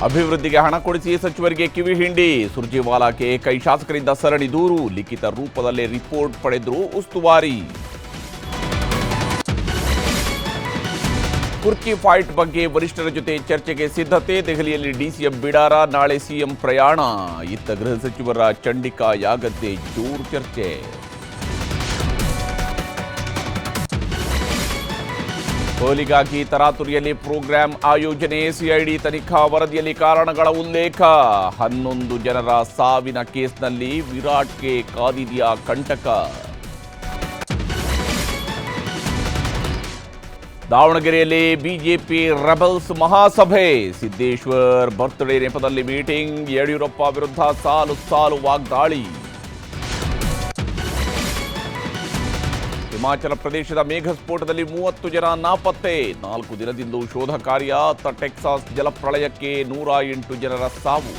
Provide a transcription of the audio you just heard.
ಅಭಿವೃದ್ಧಿಗೆ ಹಣ ಕೊಡಿಸಿ ಸಚಿವರಿಗೆ ಕಿವಿ ಹಿಂಡಿ. ಸುರ್ಜೇವಾಲಾಕ್ಕೆ ಕೈ ಶಾಸಕರಿಂದ ಸರಣಿ ದೂರು. ಲಿಖಿತ ರೂಪದಲ್ಲೇ ರಿಪೋರ್ಟ್ ಪಡೆದ್ರು ಉಸ್ತುವಾರಿ. ಕುರ್ಚಿ ಫೈಟ್ ಬಗ್ಗೆ ವರಿಷ್ಠರ ಜೊತೆ ಚರ್ಚೆಗೆ ಸಿದ್ಧತೆ. ದೆಹಲಿಯಲ್ಲಿ ಡಿಸಿಎಂ ಬಿಡಾರ, ನಾಳೆ ಸಿಎಂ ಪ್ರಯಾಣ. ಇತ್ತ ಗೃಹ ಸಚಿವರ ಚಂಡಿಕಾ ಯಾಗದ್ದೆ ಜೋರು ಚರ್ಚೆ. ಕೊಹ್ಲಿಗಾಗಿ ತರಾತುರಿಯಲ್ಲಿ ಪ್ರೋಗ್ರಾಂ ಆಯೋಜನೆ. ಸಿಐಡಿ ತನಿಖಾ ವರದಿಯಲ್ಲಿ ಕಾರಣಗಳ ಉಲ್ಲೇಖ. 11 ಜನರ ಸಾವಿನ ಕೇಸ್ನಲ್ಲಿ ವಿರಾಟ್ಗೆ ಕಾದಿದೆಯಾ ಕಂಟಕ. ದಾವಣಗೆರೆಯಲ್ಲಿ ಬಿಜೆಪಿ ರೆಬಲ್ಸ್ ಮಹಾಸಭೆ. ಸಿದ್ದೇಶ್ವರ್ ಬರ್ತ್ಡೇ ನೆಪದಲ್ಲಿ ಮೀಟಿಂಗ್. ಯಡಿಯೂರಪ್ಪ ವಿರುದ್ಧ ಸಾಲು ವಾಗ್ದಾಳಿ. ಹಿಮಾಚಲ ಪ್ರದೇಶದ ಮೇಘಸ್ಫೋಟದಲ್ಲಿ 30 ಜನ ನಾಪತ್ತೆ. 4 ದಿನದಿಂದ ಶೋಧ ಕಾರ್ಯ. ಟೆಕ್ಸಾಸ್ ಜಲಪ್ರಳಯಕ್ಕೆ 108 ಜನರ ಸಾವು.